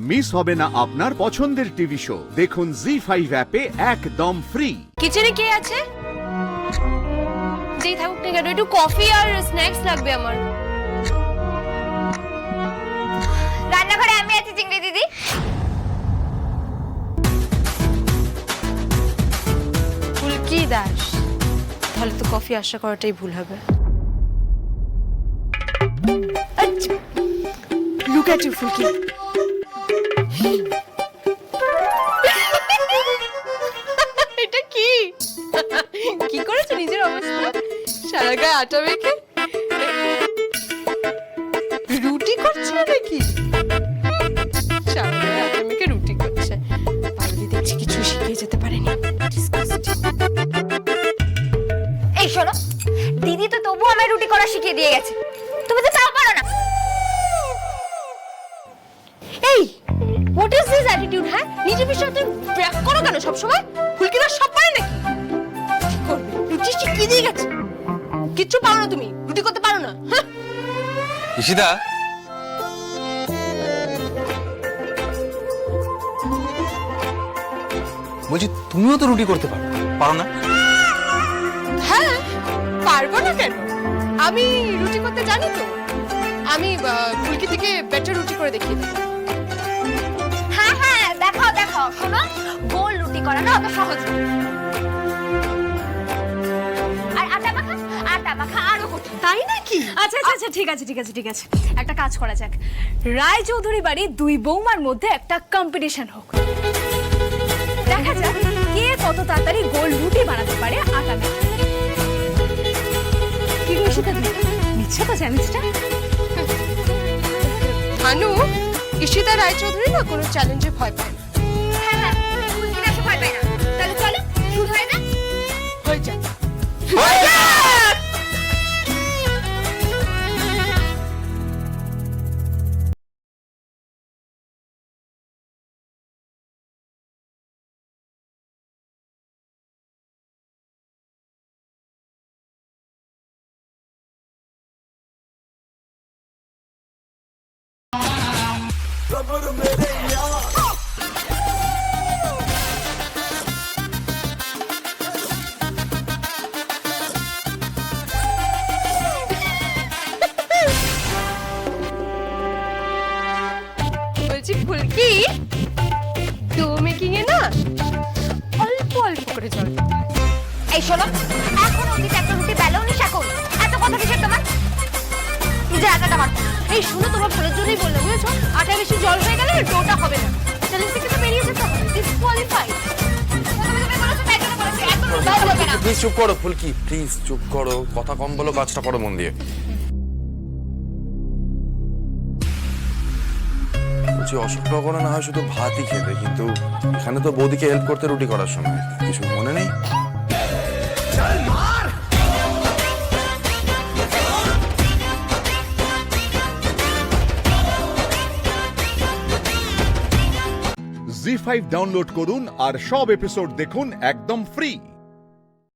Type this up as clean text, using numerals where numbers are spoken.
Miss হবে না আপনার পছন্দের টিভি শো। দেখুন জি5 অ্যাপে একদম ফ্রি। কিচেনে কে আছে? যেই থাকুক না কেন, একটু কফি আর স্ন্যাক্স লাগবে আমার। রান্নাঘরে আমি আছি চিংড়ি দিদি। ফুলকি দাস, তাহলে তো কফি আশা করাটাই ভুল হবে। লুক এট ইউ ফুলকি। এটা কি কি করেছো নিজের অবস্থা? সারা গায়ে আটা মেখে রুটি করছো নাকি? সারা গায়ে আটা মেখে রুটি করছে। পারুলি দেখছি কিছু শিখিয়ে যেতে পারেনি। এই শোনো, দিদি তো তবু আমায় রুটি করা শিখিয়ে দিয়ে গেছে, তুমি তো তাও পারো না। এই হোয়াট ইজ দিস অ্যাটিটিউড? হ্যাঁ, নিজের বিষয়ে তুমি ব্র্যাক করো কেন সব সময়? ফুলকিরা সব পারে নাকি? কি করবে? রুটি শিখিয়ে দিয়ে গেছে, কিচ্ছু পারো না তুমি, রুটি করতে পারো না। হ্যাঁ, ঈশিতা, বলছি তুমিও তো রুটি করতে পারো না? হ্যাঁ পারবো না কেন? আমি রুটি করতে জানি তো। আমি ফুলকি থেকে বেটার রুটি করে দেখিয়ে দেবো। হ্যাঁ হ্যাঁ, দেখাও দেখাও। শোনো, গোল রুটি করা না অত সহজ না। আর আটা মাখা আরো কঠিন। তাই নাকি? আচ্ছা আচ্ছা আচ্ছা, ঠিক আছে ঠিক আছে ঠিক আছে, একটা কাজ করা যাক। রায়চৌধুরী বাড়ি দুই বৌমার মধ্যে একটা কম্পিটিশন হোক। দেখা যাক কে কত তাড়াতাড়ি গোল রুটি বানাতে পারে আটা মেখে। কি গো ঈশিতা, নিচ্ছে তো চ্যালেঞ্জটা? ভানু, ঈশিতা রায়চৌধুরী না কোনো চ্যালেঞ্জে ভয় পায় না। হ্যাঁ হ্যাঁ, ফুলকি দাসও ভয় পায় না। তাহলে চলো শুরু হয়ে যাক। হয়ে যাক। বলছি ফুলকি, ডো মেকিং এ না অল্প অল্প করে জল দিতে হয়। এই শোনো, এখন অবধি একটা রুটি বেলাও নি শাকুন, এত কথা কিসের তোমার? নিজে আটাটা মাখো। এই শুনো, তোমার ভালোর জন্যই বললাম, বুঝেছো? আটা বেশি জল হয়ে গেলে ডোটা হবে না। চ্যালেঞ্জ থেকে তো বেরিয়ে যেতে হবে, ডিসকোয়ালিফাই। প্লিজ চুপ করো ফুলকি, প্লিজ চুপ করো, কথা কম বলো, কাজটা করো মন দিয়ে। বলছি অশোকনগরে না হয় শুধু ভাতই খেতে, কিন্তু এখানে তো বৌদিকে হেল্প করতে রুটি করার সময় কিছু মনে নেই? জি5 ডাউনলোড করুন আর সব এপিসোড দেখুন একদম ফ্রি।